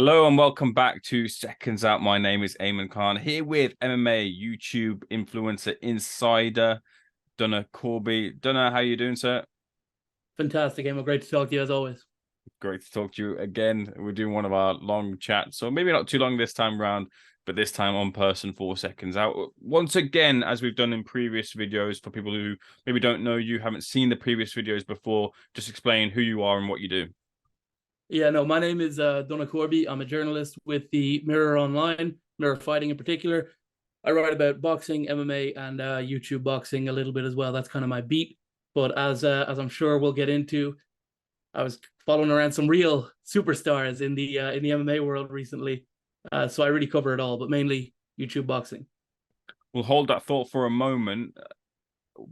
Hello and welcome back to Seconds Out. My name is Ayman Khan here with MMA YouTube influencer insider Donagh Corby. Donagh, how you doing, sir? Fantastic, Emma. Great to talk to you as always. Great to talk to you again. We're doing one of our long chats, so maybe not too long this time round, but this time on person for Seconds Out. Once again, as we've done in previous videos, for people who maybe don't know you, haven't seen the previous videos before, just explain who you are and what you do. Yeah, no, my name is Donagh Corby. I'm a journalist with the Mirror Online, Mirror Fighting in particular. I write about boxing, MMA, and YouTube boxing a little bit as well. That's kind of my beat. But as I'm sure we'll get into, I was following around some real superstars in the MMA world recently. So I really cover it all, but mainly YouTube boxing. We'll hold that thought for a moment.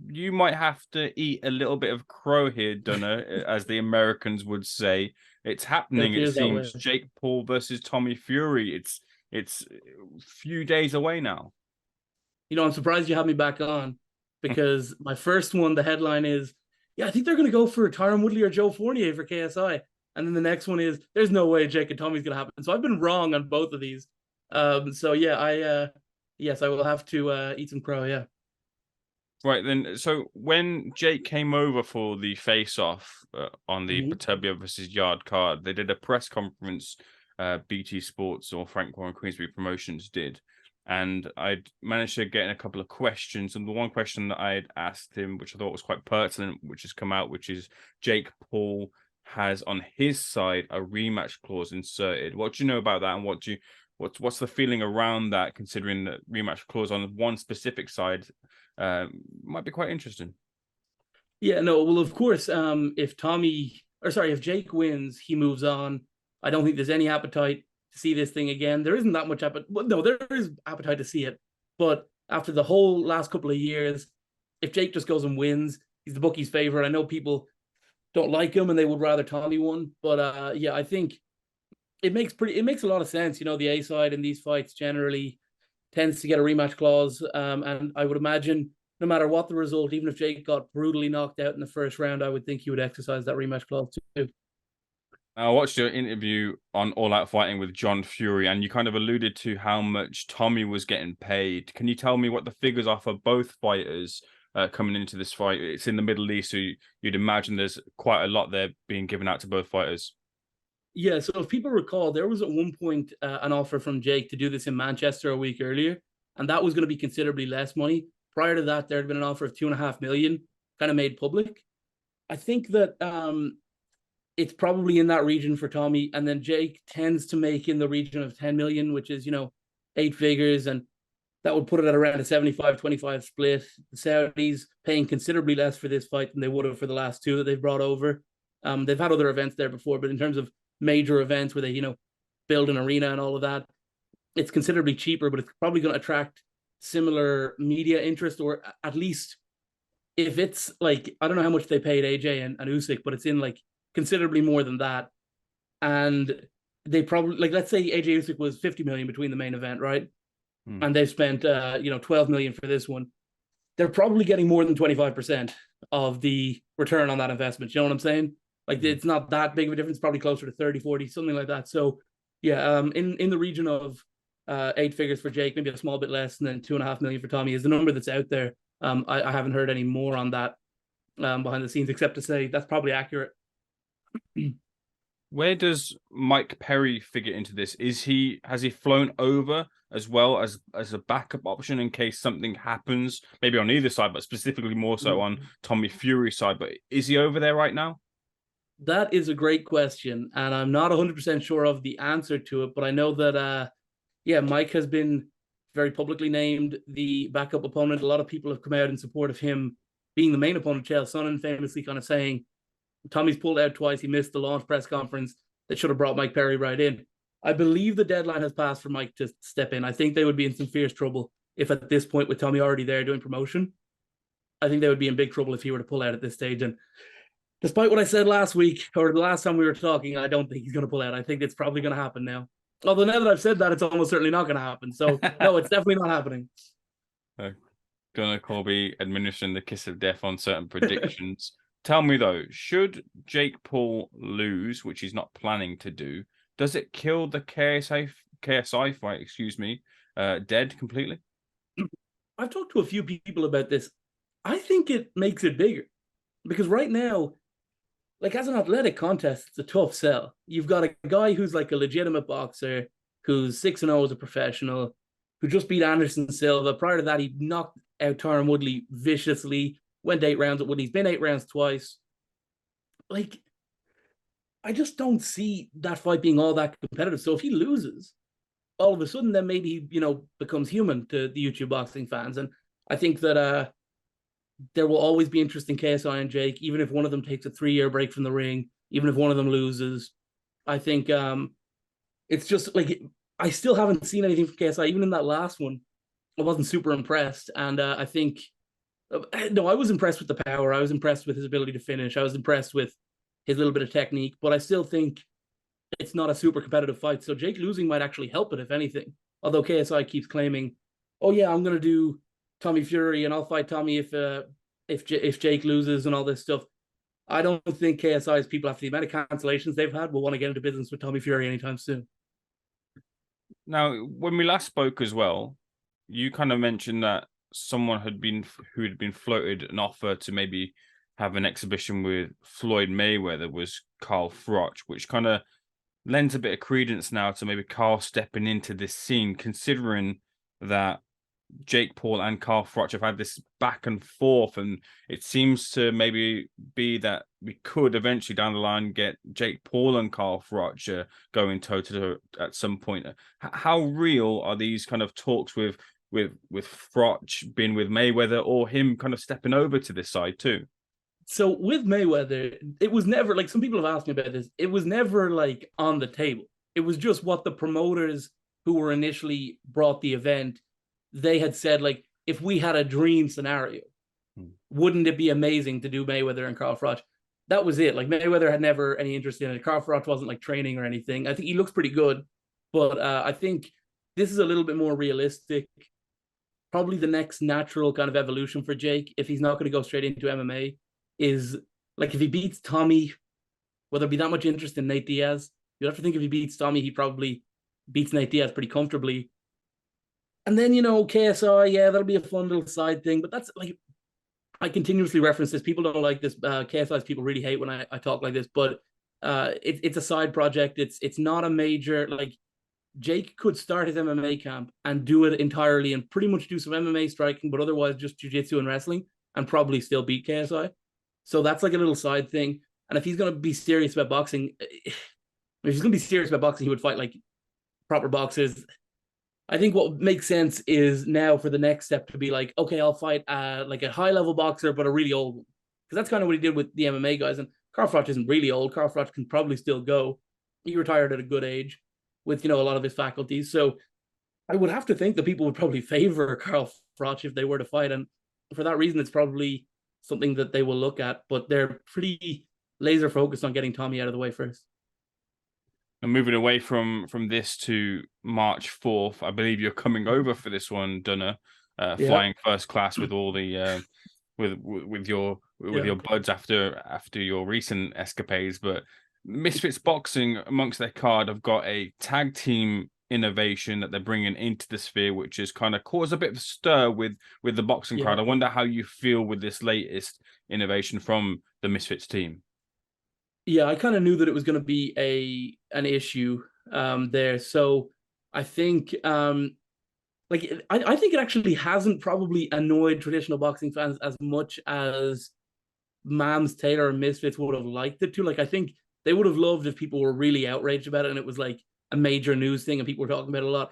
You might have to eat a little bit of crow here, Donagh, as the Americans would say. It's happening. It seems Jake Paul versus Tommy Fury. It's a few days away now. You know, I'm surprised you had me back on because my first one, the headline is, yeah, I think they're going to go for Tyron Woodley or Joe Fournier for KSI. And then the next one is, there's no way Jake and Tommy's going to happen. So I've been wrong on both of these. So yeah, yes, I will have to eat some crow. Yeah. Right then, so when Jake came over for the face-off on the Batubia versus Yard card, they did a press conference. BT Sports or Frank Warren Queensbury Promotions did, and I'd managed to get in a couple of questions. And the one question that I'd asked him, which I thought was quite pertinent, which has come out, which is Jake Paul has on his side a rematch clause inserted. What do you know about that, and what's the feeling around that, considering the rematch clause on one specific side might be quite interesting? Yeah, no, well, of course, if Jake wins, he moves on. I don't think there's any appetite to see this thing again. There isn't that much appetite. Well, no, there is appetite to see it. But after the whole last couple of years, if Jake just goes and wins, he's the bookie's favorite. I know people don't like him and they would rather Tommy won. But yeah, I think it makes a lot of sense. You know, the A side in these fights generally tends to get a rematch clause. And I would imagine no matter what the result, even if Jake got brutally knocked out in the first round, I would think he would exercise that rematch clause too. I watched your interview on All Out Fighting with John Fury, and you kind of alluded to how much Tommy was getting paid. Can you tell me what the figures are for both fighters coming into this fight? It's in the Middle East, so you'd imagine there's quite a lot there being given out to both fighters. Yeah, so if people recall, there was at one point an offer from Jake to do this in Manchester a week earlier, and that was going to be considerably less money. Prior to that, there had been an offer of $2.5 million, kind of made public. I think that it's probably in that region for Tommy, and then Jake tends to make in the region of 10 million, which is, 8 figures, and that would put it at around a 75-25 split. The Saudis paying considerably less for this fight than they would have for the last two that they've brought over. They've had other events there before, but in terms of major events where they, build an arena and all of that, it's considerably cheaper, but it's probably going to attract similar media interest, or at least if it's like, I don't know how much they paid AJ and Usyk, but it's in like considerably more than that. And they probably, like, let's say AJ Usyk was 50 million between the main event, right? And they've spent 12 million for this one. They're probably getting more than 25% of the return on that investment. You know what I'm saying? Like, it's not that big of a difference, probably closer to 30, 40, something like that. So yeah, in the region of 8 figures for Jake, maybe a small bit less, and then 2.5 million for Tommy is the number that's out there. I haven't heard any more on that behind the scenes, except to say that's probably accurate. Where does Mike Perry figure into this? Has he flown over as well as a backup option in case something happens, maybe on either side, but specifically more so on Tommy Fury's side? But is he over there right now? That is a great question, and I'm not 100% sure of the answer to it, but I know that Mike has been very publicly named the backup opponent. A lot of people have come out in support of him being the main opponent. Chael Sonnen famously kind of saying, Tommy's pulled out twice. He missed the launch press conference that should have brought Mike Perry right in. I believe the deadline has passed for Mike to step in. I think they would be in some fierce trouble if at this point, with Tommy already there doing promotion, I think they would be in big trouble if he were to pull out at this stage. And despite what I said last week, or the last time we were talking, I don't think he's going to pull out. I think it's probably going to happen now. Although now that I've said that, it's almost certainly not going to happen. So no, it's definitely not happening. Donagh Corby administering the kiss of death on certain predictions. Tell me though, should Jake Paul lose, which he's not planning to do, Does it kill the KSI fight, excuse me, dead completely? I've talked to a few people about this. I think it makes it bigger because right now, like as an athletic contest, it's a tough sell. You've got a guy who's like a legitimate boxer, who's 6-0 as a professional, who just beat Anderson Silva. Prior to that, he knocked out Tyron Woodley viciously, went 8 rounds at Woodley. He's been 8 rounds twice. Like, I just don't see that fight being all that competitive. So if he loses, all of a sudden, then maybe he, becomes human to the YouTube boxing fans. And I think that there will always be interest in KSI and Jake, even if one of them takes a 3-year break from the ring, even if one of them loses. I think it's just like I still haven't seen anything from KSI. Even in that last one, I wasn't super impressed. And I think, no, I was impressed with the power. I was impressed with his ability to finish. I was impressed with his little bit of technique, but I still think it's not a super competitive fight. So Jake losing might actually help it, if anything. Although KSI keeps claiming, "Oh yeah, I'm going to do Tommy Fury and I'll fight Tommy if Jake loses and all this stuff." I don't think KSI's people, after the amount of cancellations they've had, will want to get into business with Tommy Fury anytime soon. Now, when we last spoke as well, you kind of mentioned that someone who had been floated an offer to maybe have an exhibition with Floyd Mayweather was Carl Froch, which kind of lends a bit of credence now to maybe Carl stepping into this scene, considering that Jake Paul and Carl Froch have had this back and forth, and it seems to maybe be that we could eventually down the line get Jake Paul and Carl Froch going toe to toe at some point. How real are these kind of talks with Froch being with Mayweather, or him kind of stepping over to this side too? So with Mayweather, it was never like, some people have asked me about this. It was never like on the table. It was just what the promoters who were initially brought the event, they had said, like, if we had a dream scenario, wouldn't it be amazing to do Mayweather and Carl Froch? That was it. Like, Mayweather had never any interest in it. Carl Froch wasn't like training or anything. I think he looks pretty good, but I think this is a little bit more realistic. Probably the next natural kind of evolution for Jake, if he's not going to go straight into MMA, is like if he beats Tommy, will there be that much interest in Nate Diaz? You'd have to think if he beats Tommy, he probably beats Nate Diaz pretty comfortably. And then, KSI, yeah, that'll be a fun little side thing. But that's like, I continuously reference this. People don't like this. KSI's people really hate when I talk like this, but it's a side project. It's not a major, like, Jake could start his MMA camp and do it entirely and pretty much do some MMA striking, but otherwise just jiu-jitsu and wrestling, and probably still beat KSI. So that's like a little side thing. And if he's going to be serious about boxing, he would fight like proper boxers. I think what makes sense is now for the next step to be like, okay, I'll fight like a high level boxer, but a really old one. Because that's kind of what he did with the MMA guys. And Carl Froch isn't really old. Carl Froch can probably still go. He retired at a good age with, a lot of his faculties. So I would have to think that people would probably favor Carl Froch if they were to fight. And for that reason, it's probably something that they will look at, but they're pretty laser focused on getting Tommy out of the way first. And moving away from this to March 4th, I believe you're coming over for this one, Donagh, flying first class with all the with your buds after your recent escapades. But Misfits Boxing, amongst their card, have got a tag team innovation that they're bringing into the sphere, which has kind of caused a bit of a stir with the boxing crowd. I wonder how you feel with this latest innovation from the Misfits team. Yeah, I kind of knew that it was going to be an issue there. So I think I think it actually hasn't probably annoyed traditional boxing fans as much as Mams, Taylor, and Misfits would have liked it to. Like, I think they would have loved if people were really outraged about it and it was like a major news thing and people were talking about it a lot.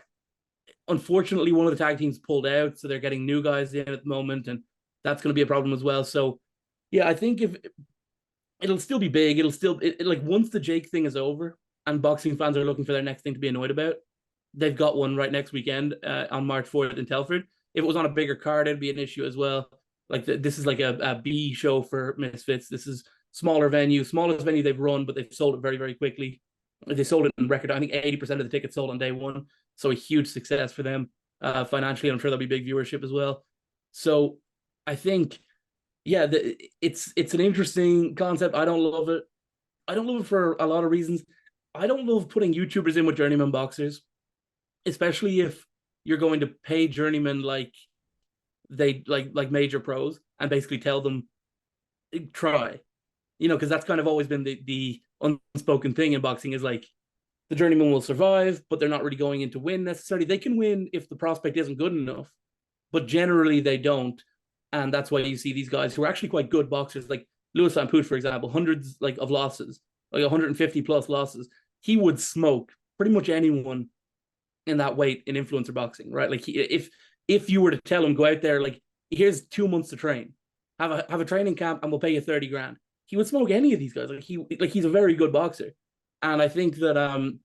Unfortunately, one of the tag teams pulled out, so they're getting new guys in at the moment, and that's going to be a problem as well. So yeah, I think if it'll still be big, it'll still like once the Jake thing is over and boxing fans are looking for their next thing to be annoyed about, they've got one right next weekend on March 4th in Telford. If it was on a bigger card, it'd be an issue as well. Like this is like a B show for Misfits. This is smaller venue, smallest venue they've run, but they've sold it very, very quickly. They sold it in record. I think 80% of the tickets sold on day one. So a huge success for them financially. I'm sure there'll be big viewership as well. So I think, yeah, it's an interesting concept. I don't love it. I don't love it for a lot of reasons. I don't love putting YouTubers in with journeyman boxers, especially if you're going to pay journeymen like major pros and basically tell them try, because that's kind of always been the unspoken thing in boxing is like the journeyman will survive, but they're not really going in to win necessarily. They can win if the prospect isn't good enough, but generally they don't. And that's why you see these guys who are actually quite good boxers, like Louis Van Poot, for example, hundreds of losses, like 150 plus losses. He would smoke pretty much anyone in that weight in influencer boxing, right? Like if you were to tell him go out there, like here's 2 months to train, have a training camp, and we'll pay you 30 grand. He would smoke any of these guys. He's a very good boxer, and I think that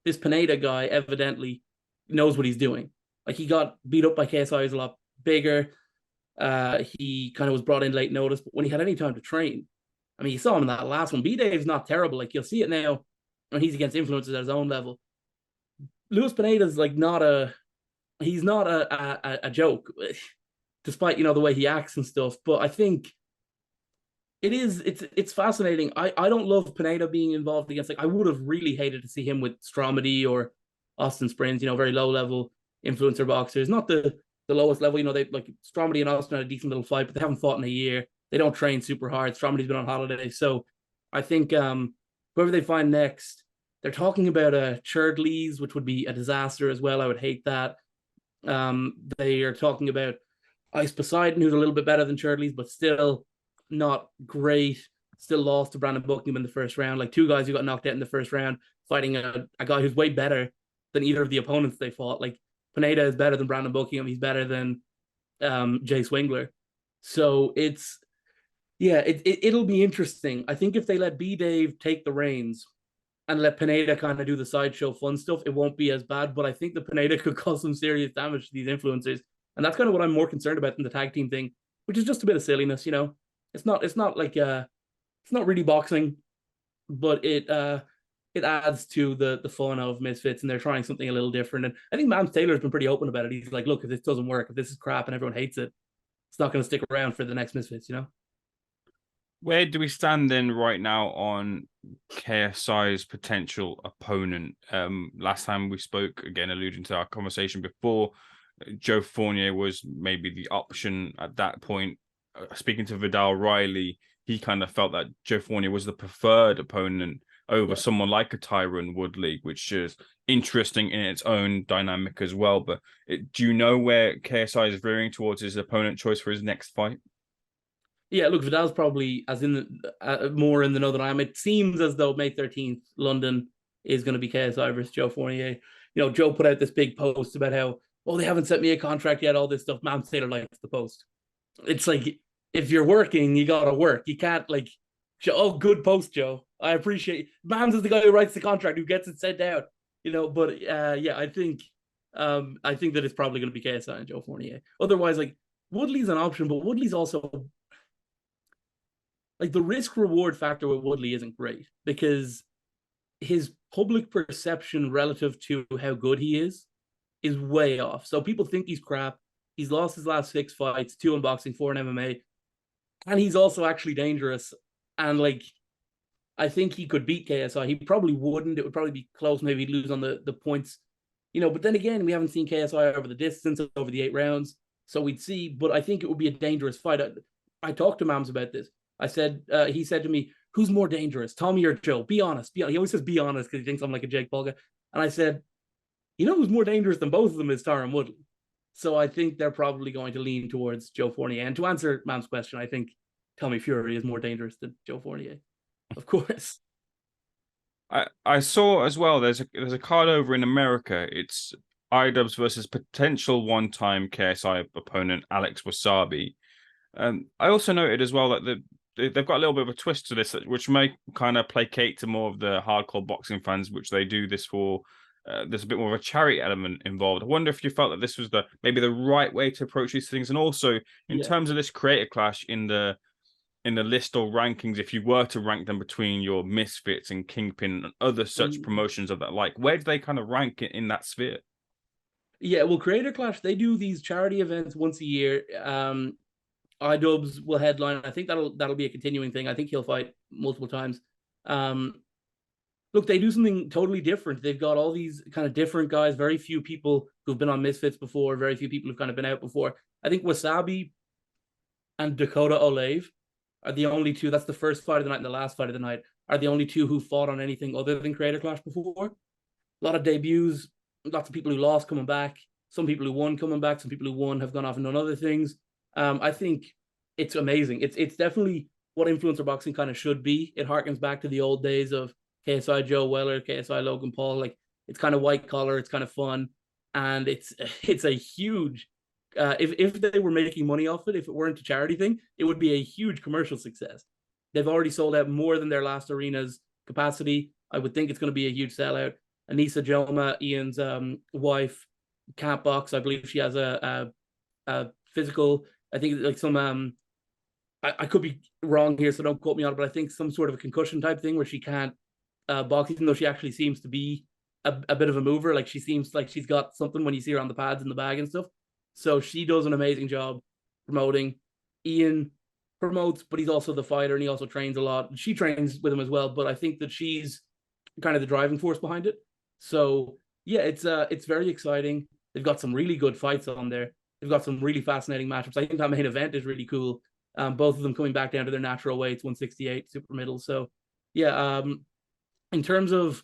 this Pineda guy evidently knows what he's doing. Like he got beat up by KSI, he's a lot bigger. He kind of was brought in late notice, but when he had any time to train, I mean, you saw him in that last one. B-Dave's not terrible. Like you'll see it now when he's against influencers at his own level. Luis Pineda's like he's not a joke, despite the way he acts and stuff. But I think it's fascinating. I don't love Pineda being involved against, like, I would have really hated to see him with Stromedy or Austin Springs, very low level influencer boxers, not the lowest level. They like Stromedy and Austin had a decent little fight, but they haven't fought in a year. They don't train super hard. Stromedy's been on holiday, so I think whoever they find next, they're talking about Churdleys, which would be a disaster as well. I would hate that. They are talking about Ice Poseidon, who's a little bit better than Churdleys, but still not great. Still lost to Brandon Buckingham in the first round. Like two guys who got knocked out in the first round, fighting a guy who's way better than either of the opponents they fought. Like Pineda is better than Brandon Buckingham. He's better than Jay Swingler. So it'll be interesting. I think if they let B-Dave take the reins and let Pineda kind of do the sideshow fun stuff, it won't be as bad. But I think that Pineda could cause some serious damage to these influencers. And that's kind of what I'm more concerned about than the tag team thing, which is just a bit of silliness, It's not like it's not really boxing, but it adds to the fun of Misfits, and they're trying something a little different. And I think Mams Taylor's been pretty open about it. He's like, look, if this doesn't work, if this is crap and everyone hates it, it's not going to stick around for the next Misfits, Where do we stand then right now on KSI's potential opponent? Last time we spoke, again, alluding to our conversation before, Joe Fournier was maybe the option at that point. Speaking to Vidal Riley, he kind of felt that Joe Fournier was the preferred opponent over someone like a Tyron Woodley, which is interesting in its own dynamic as well. But do you know where KSI is veering towards his opponent choice for his next fight? Yeah, look, Vidal's probably more in the know than I am. It seems as though May 13th, London is going to be KSI versus Joe Fournier. Joe put out this big post about how, they haven't sent me a contract yet, all this stuff. Mams Taylor likes the post. It's like, if you're working, you got to work. You can't good post, Joe. I appreciate it. Mams is the guy who writes the contract, who gets it sent out, but I think that it's probably going to be KSI and Joe Fournier. Otherwise, like, Woodley's an option, but Woodley's also, like, the risk reward factor with Woodley isn't great because his public perception relative to how good he is way off. So people think he's crap. He's lost his last 6 fights, 2 in boxing, 4 in MMA. And he's also actually dangerous. And like, I think he could beat KSI. He probably wouldn't. It would probably be close. Maybe he'd lose on the points, but then again, we haven't seen KSI over the distance, over the 8 rounds. So we'd see, but I think it would be a dangerous fight. I talked to Mams about this. I said, he said to me, who's more dangerous, Tommy or Joe? Be honest. He always says be honest because he thinks I'm like a Jake Paul guy. And I said, who's more dangerous than both of them is Tyron Woodley. So I think they're probably going to lean towards Joe Fournier. And to answer Mams' question, I think Tommy Fury is more dangerous than Joe Fournier, of course. I saw as well, there's a card over in America. It's Idubbz versus potential one-time KSI opponent Alex Wasabi. I also noted as well that they've got a little bit of a twist to this, which may kind of placate to more of the hardcore boxing fans, which they do this for. There's a bit more of a charity element involved. I wonder if you felt that this was maybe the right way to approach these things, and also in terms of this creator clash in the list or rankings, if you were to rank them between your Misfits and Kingpin and other such promotions of that, like, where do they kind of rank in that sphere? Yeah, well, Creator Clash, they do these charity events once a year. Idubbz will headline. I think that'll be a continuing thing. I think he'll fight multiple times. look, they do something totally different. They've got all these kind of different guys, very few people who've been on Misfits before, very few people who've kind of been out before. I think Wasabi and Dakota Olave are the only two. That's the first fight of the night and the last fight of the night. Are the only two who fought on anything other than Creator Clash before. A lot of debuts, lots of people who lost coming back, some people who won coming back, some people who won have gone off and done other things. I think it's amazing. It's definitely what influencer boxing kind of should be. It harkens back to the old days of KSI Joe Weller, KSI Logan Paul. Like, it's kind of white collar, it's kind of fun, and it's a huge. If they were making money off it, if it weren't a charity thing, it would be a huge commercial success. They've already sold out more than their last arena's capacity. I would think it's going to be a huge sellout. Anissa Joma, Ian's wife, can't box. I believe she has a physical. I think like some I could be wrong here, so don't quote me on it. But I think some sort of a concussion type thing where she can't box, even though she actually seems to be a bit of a mover. Like, she seems like she's got something when you see her on the pads in the bag and stuff. So she does an amazing job promoting. Ian promotes, but he's also the fighter, and he also trains a lot. She trains with him as well, but I think that she's kind of the driving force behind it. So yeah, it's very exciting. They've got some really good fights on there. They've got some really fascinating matchups. I think that main event is really cool. Both of them coming back down to their natural weights, 168 super middle. So yeah, in terms of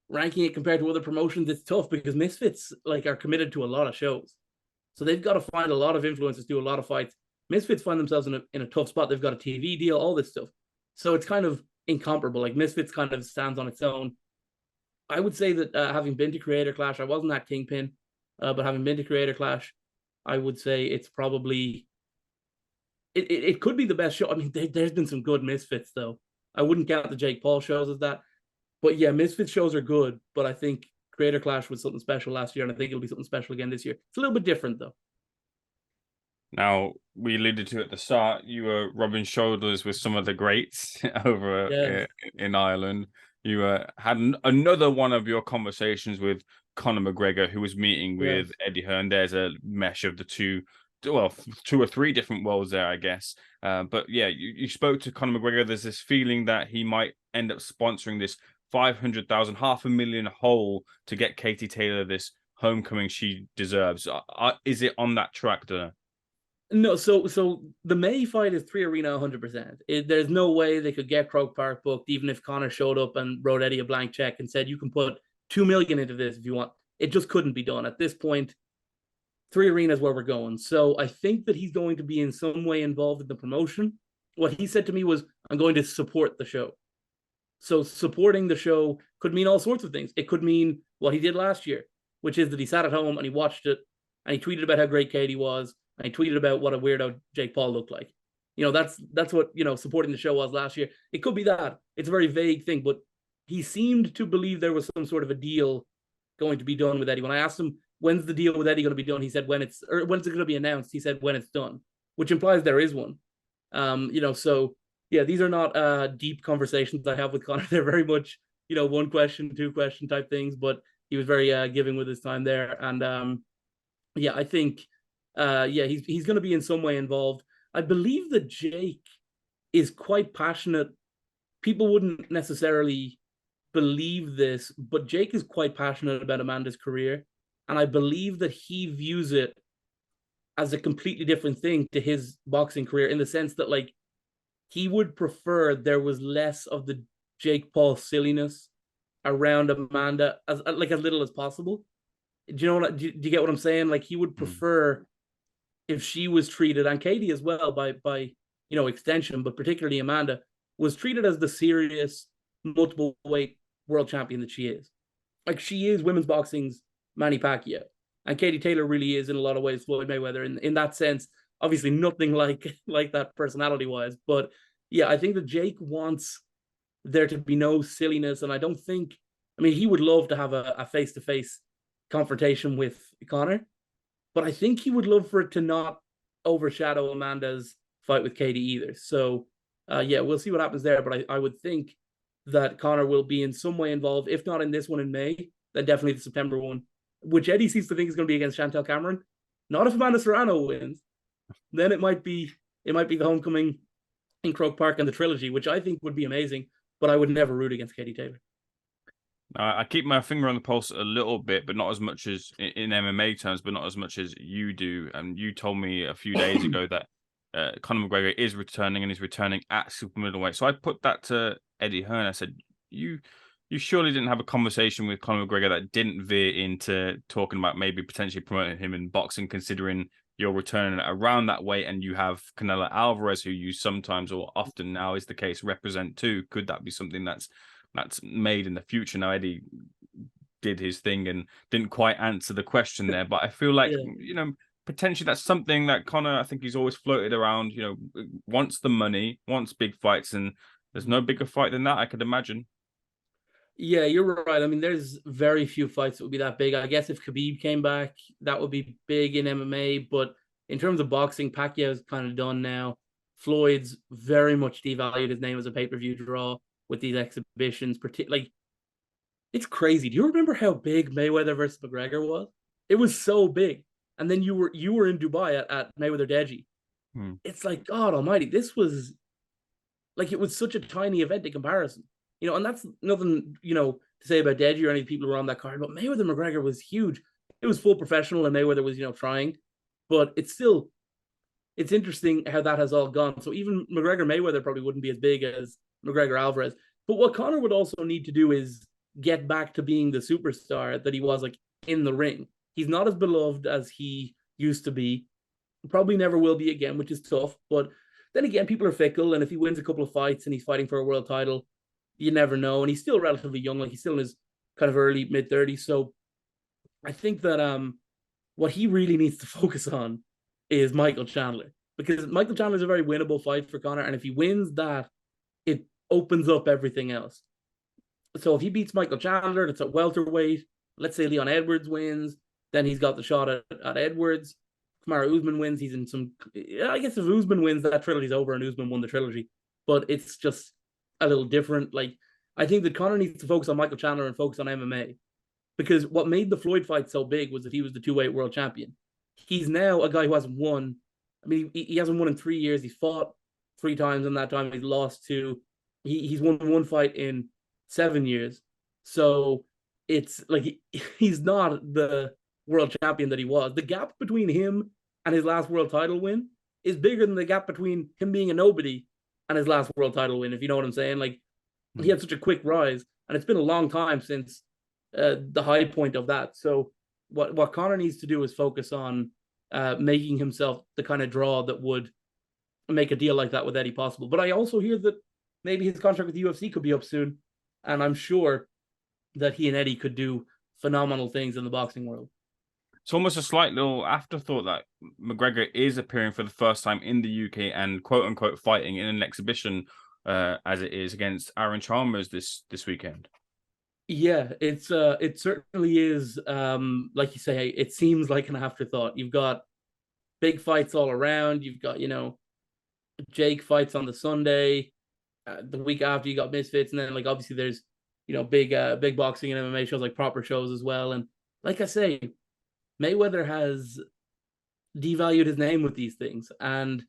ranking it compared to other promotions, it's tough because Misfits like are committed to a lot of shows. So they've got to find a lot of influencers, do a lot of fights. Misfits find themselves in a tough spot. They've got a TV deal, all this stuff. So it's kind of incomparable. Like, Misfits kind of stands on its own. I would say that having been to Creator Clash, I wasn't that Kingpin, but having been to Creator Clash, I would say it's probably, it could be the best show. I mean, there's been some good Misfits, though. I wouldn't count the Jake Paul shows as that. But yeah, Misfits shows are good, but I think Creator Clash was something special last year, and I think it'll be something special again this year. It's a little bit different, though. Now, we alluded to at the start, you were rubbing shoulders with some of the greats over in Ireland. You had another one of your conversations with Conor McGregor, who was meeting with Eddie Hearn. There's a mesh of the two or three different worlds there, I guess. But yeah, you spoke to Conor McGregor. There's this feeling that he might end up sponsoring this 500,000, $500,000 hole to get Katie Taylor this homecoming she deserves. Is it on that track, Donagh? No, so the May fight is 3 Arena 100%. There's no way they could get Croke Park booked, even if Conor showed up and wrote Eddie a blank check and said, you can put 2 million into this if you want. It just couldn't be done. At this point, 3 Arena is where we're going. So I think that he's going to be in some way involved in the promotion. What he said to me was, I'm going to support the show. So supporting the show could mean all sorts of things. It could mean what he did last year, which is that he sat at home and he watched it and he tweeted about how great Katie was. And he tweeted about what a weirdo Jake Paul looked like. That's what, supporting the show was last year. It could be that. It's a very vague thing, but he seemed to believe there was some sort of a deal going to be done with Eddie. When I asked him, when's the deal with Eddie going to be done? He said, when's it going to be announced? He said, when it's done, which implies there is one. So yeah, these are not deep conversations I have with Conor. They're very much, one question, two question type things, but he was very giving with his time there. And yeah, I think, he's going to be in some way involved. I believe that Jake is quite passionate. People wouldn't necessarily believe this, but Jake is quite passionate about Amanda's career. And I believe that he views it as a completely different thing to his boxing career, in the sense that, like, he would prefer there was less of the Jake Paul silliness around Amanda, as little as possible. Do you know do you get what I'm saying? Like, he would prefer if she was treated, and Katie as well by extension, but particularly Amanda, was treated as the serious multiple weight world champion that she is. Like, she is women's boxing's Manny Pacquiao, and Katie Taylor really is in a lot of ways Floyd Mayweather in that sense. Obviously nothing like that personality wise, but yeah, I think that Jake wants there to be no silliness, and I don't think, he would love to have a face-to-face confrontation with Conor, but I think he would love for it to not overshadow Amanda's fight with Katie either. So, yeah, we'll see what happens there. But I would think that Conor will be in some way involved, if not in this one in May, then definitely the September one, which Eddie seems to think is going to be against Chantel Cameron. Not if Amanda Serrano wins. Then it might be the homecoming in Croke Park and the trilogy, which I think would be amazing. But I would never root against Katie Taylor. I keep my finger on the pulse a little bit, but not as much as in MMA terms, but not as much as you do. And you told me a few days ago that Conor McGregor is returning and is returning at super middleweight. So I put that to Eddie Hearn. I said, you surely didn't have a conversation with Conor McGregor that didn't veer into talking about maybe potentially promoting him in boxing, considering you're returning around that weight and you have Canelo Alvarez, who you sometimes or often now is the case represent too. Could that be something that's made in the future? Now, Eddie did his thing and didn't quite answer the question there, but I feel like, Yeah. Potentially that's something that Conor, I think he's always floated around, wants the money, wants big fights, and there's no bigger fight than that, I could imagine. Yeah, you're right. I mean, there's very few fights that would be that big. I guess if Khabib came back, that would be big in MMA. But in terms of boxing, Pacquiao's kind of done now. Floyd's very much devalued his name as a pay-per-view draw with these exhibitions. Like, it's crazy. Do you remember how big Mayweather versus McGregor was? It was so big. And then you were in Dubai at Mayweather Deji. It's like, God Almighty, this was like, it was such a tiny event in comparison. And that's nothing, to say about Deji or any people who were on that card, but Mayweather McGregor was huge. It was full professional and Mayweather was, trying, but it's interesting how that has all gone. So even McGregor Mayweather probably wouldn't be as big as McGregor Alvarez. But what Conor would also need to do is get back to being the superstar that he was, like, in the ring. He's not as beloved as he used to be. Probably never will be again, which is tough. But then again, people are fickle, and if he wins a couple of fights and he's fighting for a world title, you never know. And he's still relatively young, like he's still in his kind of early mid-30s. So I think that what he really needs to focus on is Michael Chandler, because Michael Chandler is a very winnable fight for Conor, and if he wins that, it opens up everything else. So if he beats Michael Chandler, that's at welterweight. Let's say Leon Edwards wins, then he's got the shot at Edwards. Kamaru Usman wins, he's in some. I guess if Usman wins, that trilogy's over, and Usman won the trilogy. But it's just a little different. Like, I think that Conor needs to focus on Michael Chandler and focus on MMA, because what made the Floyd fight so big was that he was the two-weight world champion. He's now a guy who hasn't won. I mean, he hasn't won in 3 years. He's fought 3 times in that time. He's lost 2. He's won 1 fight in 7 years. So it's like he's not the world champion that he was. The gap between him and his last world title win is bigger than the gap between him being a nobody and his last world title win, if you know what I'm saying. Like, he had such a quick rise, and it's been a long time since the high point of that. So what Conor needs to do is focus on making himself the kind of draw that would make a deal like that with Eddie possible. But I also hear that maybe his contract with the UFC could be up soon, and I'm sure that he and Eddie could do phenomenal things in the boxing world. It's almost a slight little afterthought that McGregor is appearing for the first time in the UK and quote unquote fighting in an exhibition as it is against Aaron Chalmers this weekend. Yeah, it certainly is. Like you say, it seems like an afterthought. You've got big fights all around. You've got, Jake fights on the Sunday. The week after, you got Misfits, and then, like, obviously there's, big boxing and MMA shows, like proper shows as well. And like I say, Mayweather has devalued his name with these things. And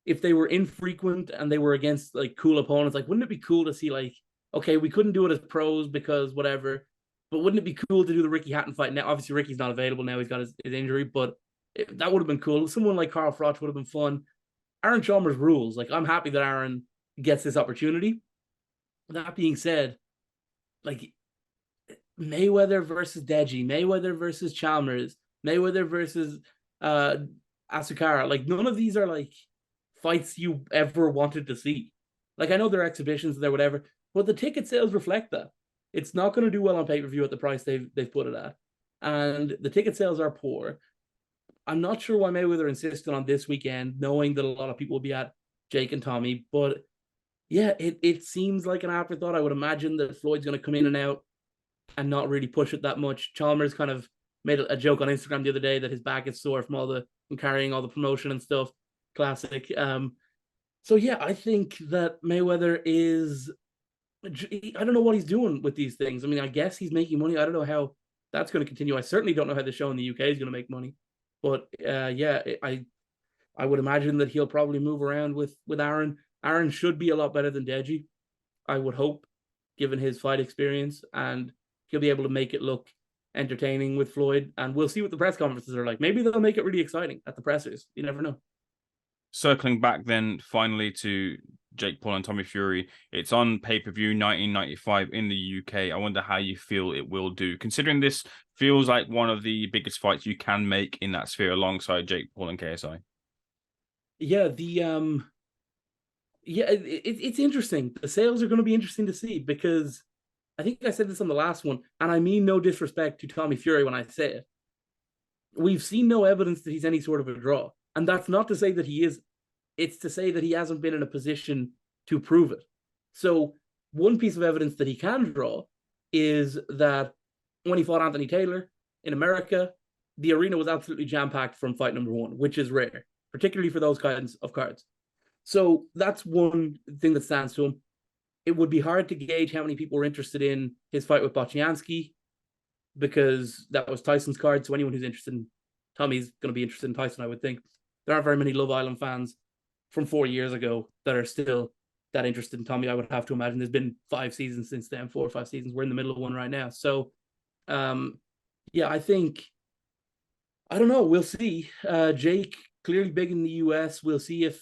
if they were infrequent and they were against, like, cool opponents, like, wouldn't it be cool to see, like, okay, we couldn't do it as pros because whatever, but wouldn't it be cool to do the Ricky Hatton fight? Now, obviously, Ricky's not available now. He's got his injury, but that would have been cool. Someone like Carl Froch would have been fun. Aaron Chalmers rules. Like, I'm happy that Aaron gets this opportunity. That being said, like, Mayweather versus Deji, Mayweather versus Chalmers, Mayweather versus Asukara, like, none of these are, like, fights you ever wanted to see. Like, I know they're exhibitions and they're whatever, but the ticket sales reflect that. It's not going to do well on pay-per-view at the price they've put it at. And the ticket sales are poor. I'm not sure why Mayweather insisted on this weekend, knowing that a lot of people will be at Jake and Tommy. But yeah, it seems like an afterthought. I would imagine that Floyd's going to come in and out and not really push it that much. Chalmers kind of made a joke on Instagram the other day that his back is sore from carrying all the promotion and stuff. Classic. So yeah, I think that Mayweather is, I don't know what he's doing with these things. I mean, I guess he's making money. I don't know how that's going to continue. I certainly don't know how the show in the UK is going to make money. But yeah, I would imagine that he'll probably move around with Aaron. Aaron should be a lot better than Deji, I would hope, given his fight experience. And he'll be able to make it look entertaining with Floyd. And we'll see what the press conferences are like. Maybe they'll make it really exciting at the pressers. You never know. Circling back then finally to Jake Paul and Tommy Fury, it's on pay-per-view 1995 in the UK. I wonder how you feel it will do, considering this feels like one of the biggest fights you can make in that sphere alongside Jake Paul and KSI. Yeah, it's interesting. The sales are going to be interesting to see, because I think I said this on the last one, and I mean no disrespect to Tommy Fury when I say it. We've seen no evidence that he's any sort of a draw. And that's not to say that he is. It's to say that he hasn't been in a position to prove it. So one piece of evidence that he can draw is that when he fought Anthony Taylor in America, the arena was absolutely jam-packed from fight number one, which is rare, particularly for those kinds of cards. So that's one thing that stands to him. It would be hard to gauge how many people were interested in his fight with Bocianski, because that was Tyson's card. So anyone who's interested in Tommy's going to be interested in Tyson, I would think. There aren't very many Love Island fans from 4 years ago that are still that interested in Tommy. I would have to imagine there's been 5 seasons since then, 4 or 5 seasons. We're in the middle of one right now. So, yeah, I don't know. We'll see. Jake, clearly big in the US. We'll see if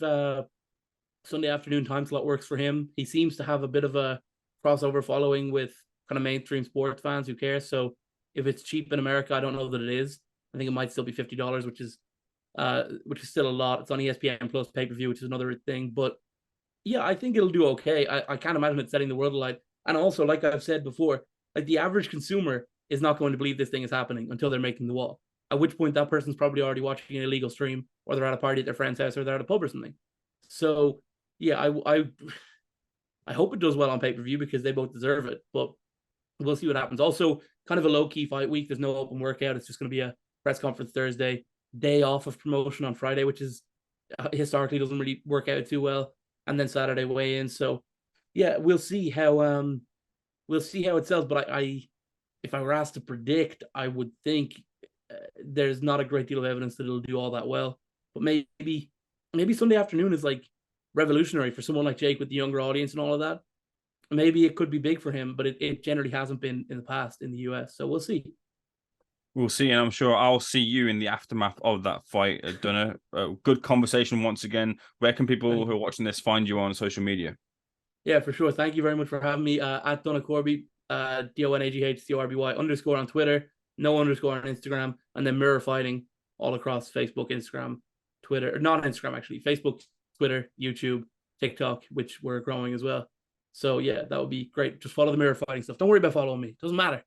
Sunday afternoon time slot works for him. He seems to have a bit of a crossover following with kind of mainstream sports fans who care. So if it's cheap in America, I don't know that it is. I think it might still be $50, which is still a lot. It's on ESPN Plus pay-per-view, which is another thing. But yeah, I think it'll do okay. I can't imagine it setting the world alight. And also, like I've said before, like the average consumer is not going to believe this thing is happening until they're making the wall. At which point that person's probably already watching an illegal stream, or they're at a party at their friend's house, or they're at a pub or something. So yeah, I hope it does well on pay-per-view, because they both deserve it. But we'll see what happens. Also, kind of a low-key fight week. There's no open workout. It's just going to be a press conference Thursday, day off of promotion on Friday, which is historically doesn't really work out too well, and then Saturday weigh-in. So yeah, we'll see how it sells. But I if I were asked to predict, I would think there's not a great deal of evidence that it'll do all that well. But maybe Sunday afternoon is like revolutionary for someone like Jake with the younger audience and all of that. Maybe it could be big for him, but it generally hasn't been in the past in the US. So we'll see. We'll see, and I'm sure I'll see you in the aftermath of that fight, Donagh. Good conversation once again. Where can people who are watching this find you on social media? Yeah, for sure. Thank you very much for having me. At Donagh Corby, DONAGHCORBY _ on Twitter, no underscore on Instagram, and then Mirror Fighting all across Facebook, Instagram, Twitter, or not Instagram actually, Facebook, Twitter, YouTube, TikTok, which we're growing as well. So yeah, that would be great. Just follow the Mirror Fighting stuff. Don't worry about following me. It doesn't matter.